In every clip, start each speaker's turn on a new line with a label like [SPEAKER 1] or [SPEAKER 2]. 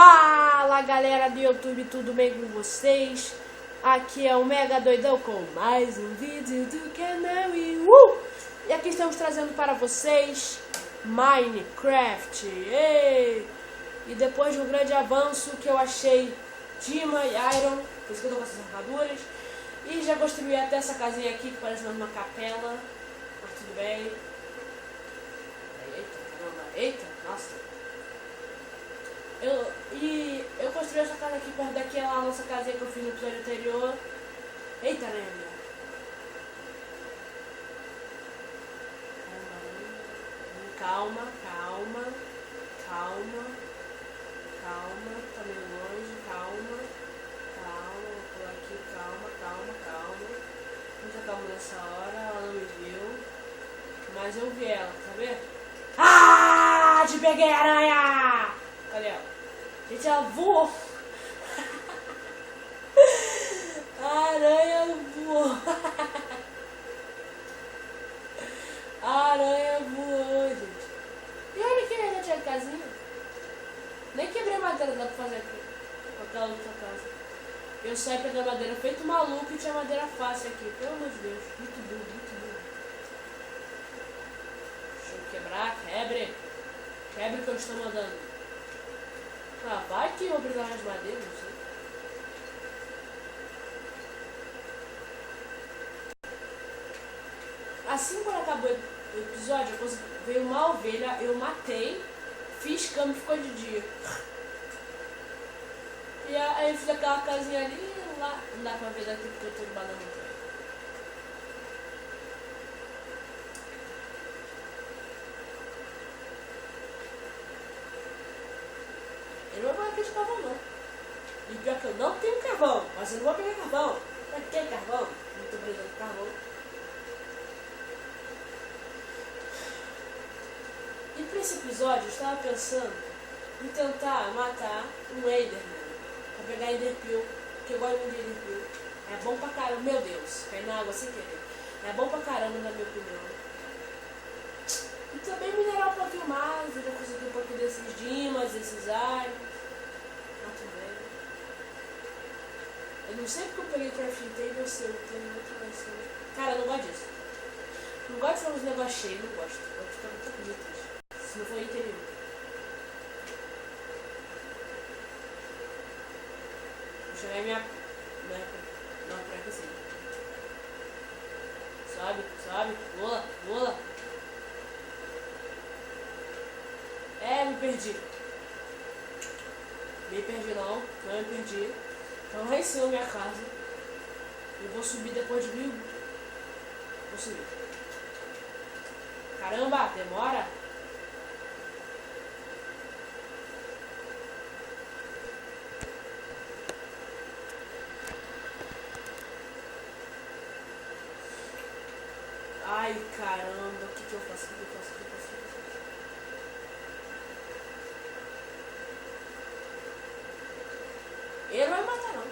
[SPEAKER 1] Fala galera do YouTube, tudo bem com vocês? Aqui é o Mega Doidão com mais um vídeo do canal e aqui estamos trazendo para vocês Minecraft. E depois de um grande avanço que eu achei Dima e Iron, por isso que eu tô com essas armaduras, e já construí até essa casinha aqui que parece uma capela, mas tudo bem. Eita, caramba, eita, nossa. Eu construí essa casa aqui perto daquela nossa casinha que eu fiz no episódio anterior. Eita, né, minha? Calma, calma, calma, calma, tá meio longe, calma, calma, vou pular aqui, calma, calma, calma. Muita calma nessa hora, ela não me viu, mas eu vi ela, tá vendo? Ah, te peguei, aranha! Olha ela. Gente, ela voou. A aranha voou. A aranha voou, gente. E olha que já tinha casinha. Nem quebrei a madeira, dá pra fazer aqui. Com aquela outra casa. Eu saí pegando madeira feito maluco e tinha madeira fácil aqui. Pelo amor de Deus. Muito burro, muito burro. Deixa eu quebrar. Quebre. Quebre que eu estou mandando. Ah, vai que eu vou precisar de madeira, não sei. Assim, quando acabou o episódio, veio uma ovelha, eu matei, fiz cama e ficou de dia. E aí eu fiz aquela casinha ali, lá, não dá pra ver daqui porque eu tô de banana. Eu não vou pegar de carvão, não. E pior que eu não tenho carvão, mas eu não vou pegar carvão. Pra que carvão? Não tô precisando de carvão. E pra esse episódio eu estava pensando em tentar matar um Enderman. Pra pegar Enderpeel, porque eu gosto muito de Enderpeel. É bom pra caramba, meu Deus, cair na água sem querer. É bom pra caramba, na minha opinião. E também minerar um pouquinho mais, eu já consegui um pouquinho desses dimas, desses alhos. Eu não sei porque eu peguei crafting table, eu sei, eu tenho muito mais. Cara, eu não gosto disso. Não gosto de fazer uns negócios cheios, não gosto. Vou ficar muito bonito. Se não for interior. Vou chegar minha. Não, pra aqui sim. Sobe, sobe, pula, pula. É, me perdi. Me perdi não me perdi. Então lá em cima minha casa. Eu vou subir depois de 1000. Vou subir. Caramba, demora. Ai, caramba, o que eu faço? Ele não vai matar, não.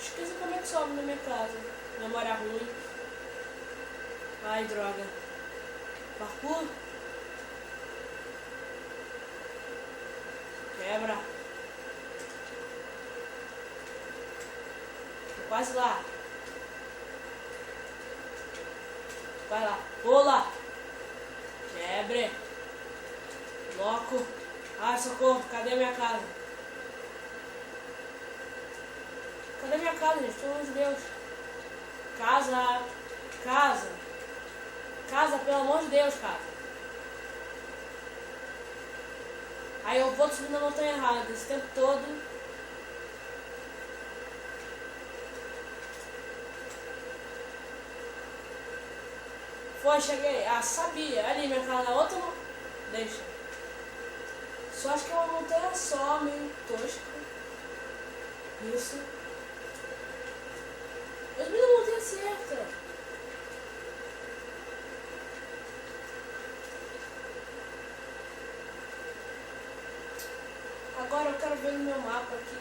[SPEAKER 1] Esqueci como é que sobe na minha casa. Memória ruim. Ai, droga. Parkour. Quebra. Tô quase lá. Vai lá. Pula. Quebre. Bloco. Ai, socorro. Cadê a minha casa? Cadê minha casa, gente? Pelo amor de Deus. Casa. Casa. Casa, pelo amor de Deus, casa. Aí eu vou subir na montanha errada esse tempo todo. Foi, cheguei. Ah, sabia. Ali, minha casa na outra não. Deixa. Só acho que é uma montanha só, meio tosca. Isso. Eu vi a montanha certa. Agora eu quero ver no meu mapa aqui,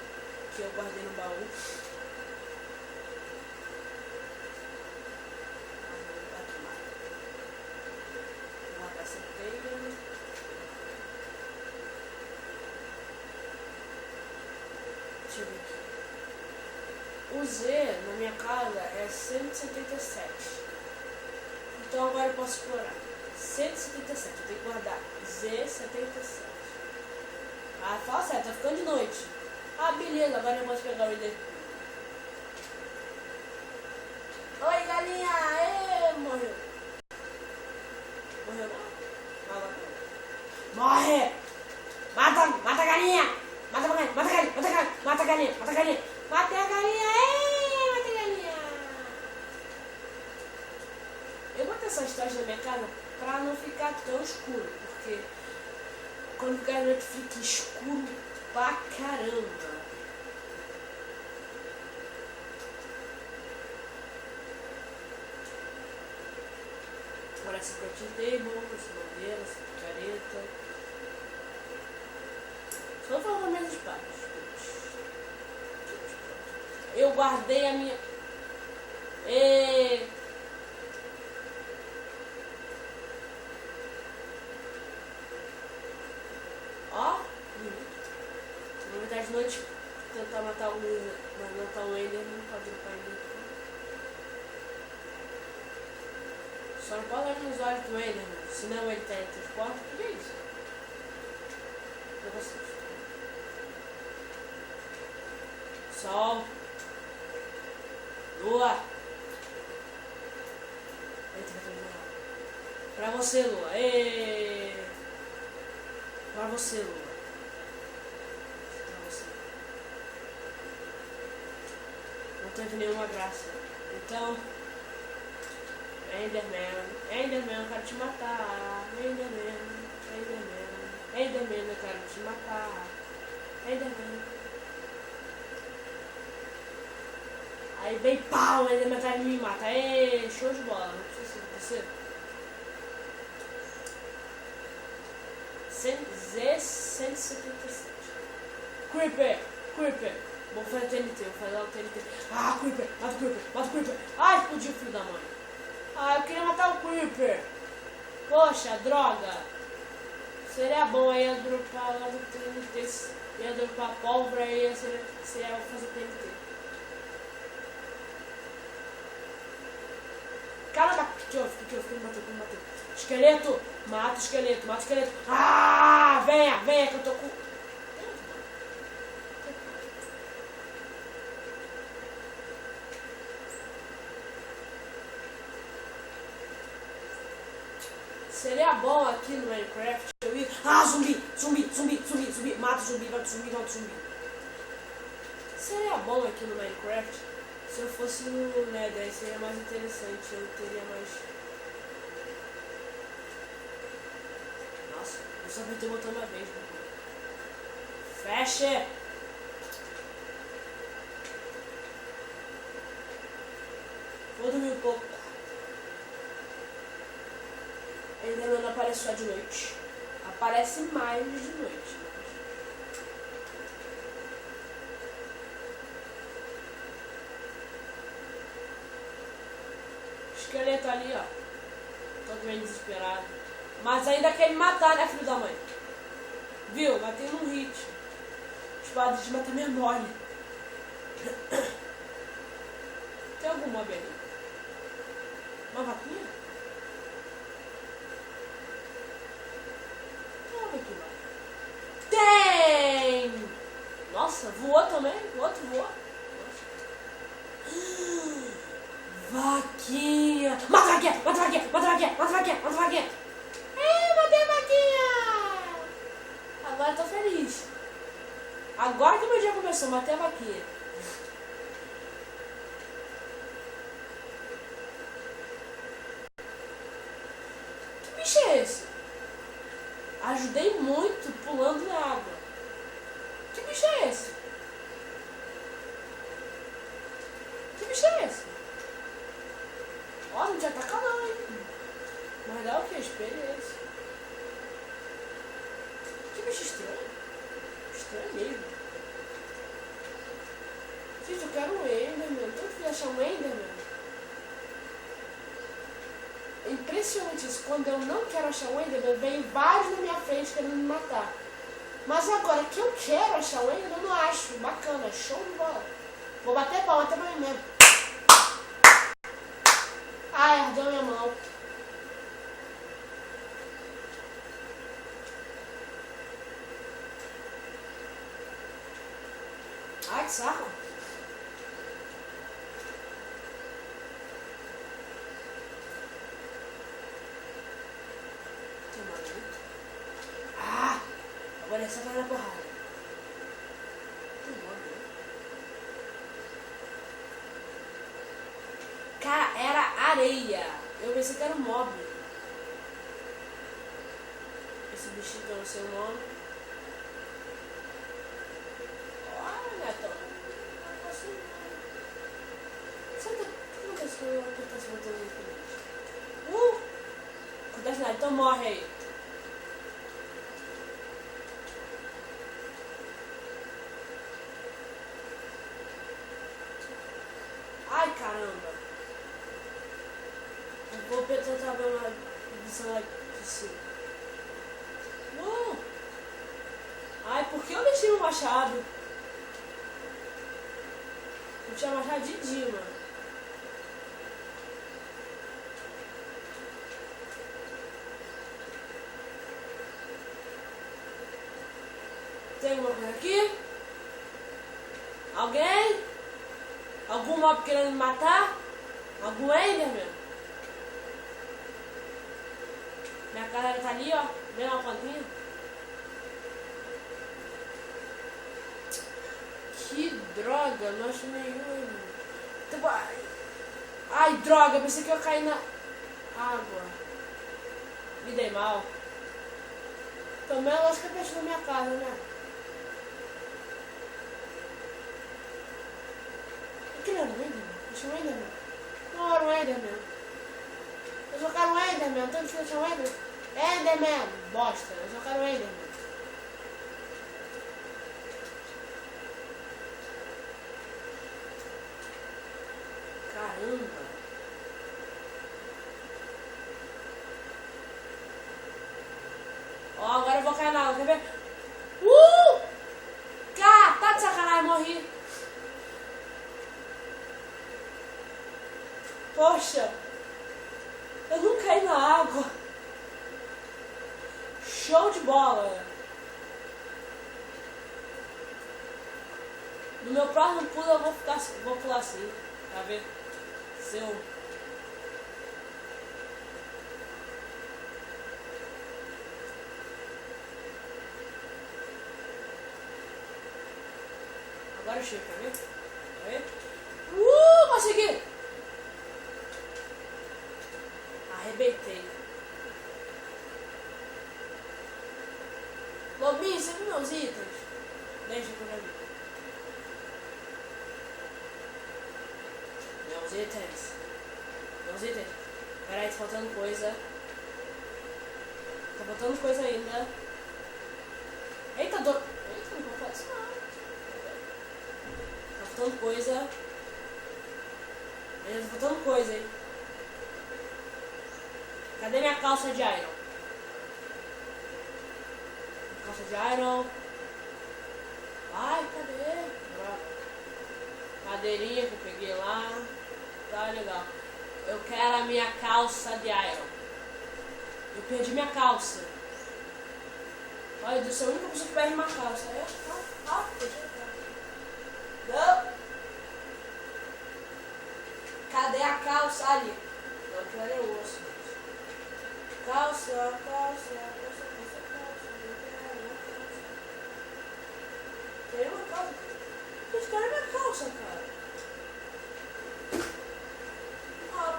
[SPEAKER 1] que eu guardei no baú. Aqui, mapa. Deixa eu ver aqui. O Z na minha casa é 177. Então agora eu posso explorar. 177, eu tenho que guardar. Z77. Ah, fala certo, tá ficando de noite. Ah, beleza, agora eu posso pegar o ID. Oi, galinha! Ê, morreu. Morreu não? Morre! Mata a galinha! Mata a galinha! Mata a galinha! Mata a galinha! Mata a galinha! Mata a galinha! Ê, mata a galinha! Eu boto essas tochas na minha casa pra não ficar tão escuro, porque quando ficar à noite fica escuro pra caramba. Agora esse protein table, essa madeira, essa picareta. Só falando minhas espadas. Eu guardei a minha. Ó, vou metade de noite tentar matar o Ender, mas não tá o Ender, não pode dropar Ender. Só não pode olhar nos olhos do Ender, né? Senão ele teletransporta. O que é isso? Pra vocês. Sol. Lua. Pra você, Lua. Pra você, Lua. Pra você. Não teve nenhuma graça. Então, Enderman, eu quero te matar. Enderman, eu quero te matar. Enderman. Aí vem pau, o Enderman atrás de mim e mata. Show de bola. Não precisa acontecer. Z177. Creeper. Vou fazer TNT, vou fazer o TNT. Ah, Creeper, mata o Creeper. Ah, explodiu o filho da mãe. Ah, eu queria matar o Creeper. Poxa, droga. Seria bom aí eu dropar lá do TNT. Ia dropar pólvora e seria fazer TNT. Caramba, que me bateu. Esqueleto, mata o esqueleto. Ah, venha, que eu tô com... Seria bom aqui no Minecraft eu ir... Ah, zumbi. Mata o zumbi. Seria bom aqui no Minecraft se eu fosse no Nether, aí seria mais interessante, eu teria mais... Nossa, eu só apertei o botão uma vez, né? Fecha! Vou dormir um pouco. Ainda não aparece só de noite. Aparece mais de noite. Esqueleto ali, ó. Totalmente desesperado. Mas ainda quer me matar, né, filho da mãe? Viu? Batei num hit. Espada de matar minha mole. Tem algum mob ali? Uma vaquinha? Tem uma vaquinha lá. Tem! Nossa, voou também? O outro voou. Vaquinha! Mata a vaquinha! Matei a vaquinha! Agora eu tô feliz. Agora que meu dia começou, matei a vaquinha. Que bicho é esse? Ajudei muito pulando na água. Que bicho é esse? Ó, não te ataca não, hein? Mas dá o que? Experiência. Que bicho estranho. Estranho mesmo. Gente, eu quero um Enderman. Tanto que achar um Enderman. É impressionante isso. Quando eu não quero achar um Enderman, vem vários na minha frente querendo me matar. Mas agora que eu quero achar o Ender, eu não acho. Bacana, show de bola. Vou bater palma até pra mim mesmo. Ai, ardeu minha mão. Ai, que saco. Ah! Agora é só vai na porrada. Cara, era areia. Eu pensei que era um mob. Esse bichinho que eu não sei o nome. Olha, Neto. Não consigo. Sabe o que acontece quando eu apertar esse botão aqui? Acontece nada, então morre aí. Ai, caramba. Eu vou tentar ver uma edição lá de cima. Ai, por que eu deixei o machado? Eu tinha machado de Dima. Tem alguma coisa aqui? Alguém? Algum mob querendo me matar? Algum Enderman? Minha galera tá ali, ó. Vendo uma pontinha? Que droga, não acho nenhum. Ai, droga, pensei que eu ia cair na água. Me dei mal. Também eu acho que é perto da minha casa, né? Aquilo era um Enderman? Deixa um Enderman. Não era um Enderman. Eu só quero um Enderman. Tanto que eu chamo Enderman. Enderman, bosta. Eu só quero um Enderman. Caramba. Ó, agora eu vou cair na água, quer ver? Cara, tá de sacanagem, morri. Poxa, eu não caí na água. Show de bola. No meu próximo pulo eu vou pular assim, tá vendo? Seu. Agora eu chego, tá vendo? Tá vendo? Consegui! Arrebentei. Lobinho, você viu meus itens? Deixa por ali. Meus itens. Meus itens. Peraí, tá faltando coisa. Tá faltando coisa ainda. Eita, Eita, não vou fazer isso não. Tá faltando coisa. Ainda tá faltando coisa, hein? Cadê minha calça de iron? Calça de iron. Ai, cadê? Droga. Madeirinha que eu peguei lá. Tá legal. Eu quero a minha calça de iron. Eu perdi minha calça. Olha, eu sou a única pessoa que perde uma calça. Não. Cadê a calça ali? Não, aquilo ali é o osso. Calça. Tem uma calça. Gente, cadê minha calça, cara?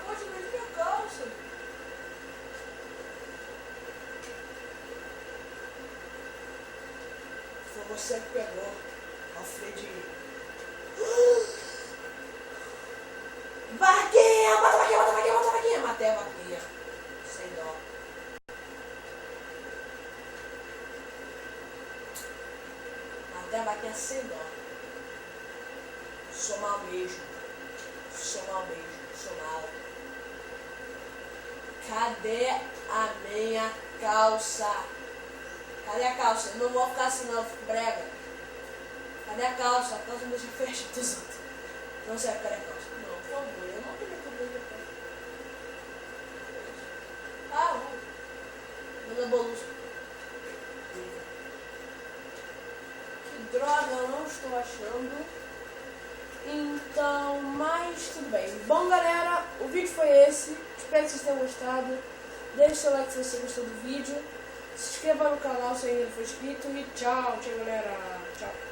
[SPEAKER 1] Poxa, mas minha calça. Foi você que pegou, Alfred. Vaquinha! Bota a vaquinha! Matei a vaquinha. Sem dó. Matei a vaquinha sem dó. Sou mal mesmo. Sou mal. Cadê a minha calça? Cadê a calça? Eu não vou ficar assim não, eu fico brega. Cadê a calça? A calça não deixa fecha dos outros. Não serve, cadê a calça? Não, por favor, eu não queria cobrir depois. Ah, não. Manda bolsa. Que droga, eu não estou achando. Então, mas tudo bem. Bom, galera, o vídeo foi esse. Espero que vocês tenham gostado. Deixe seu like se você gostou do vídeo. Se inscreva no canal se ainda não for inscrito. E tchau, galera. Tchau.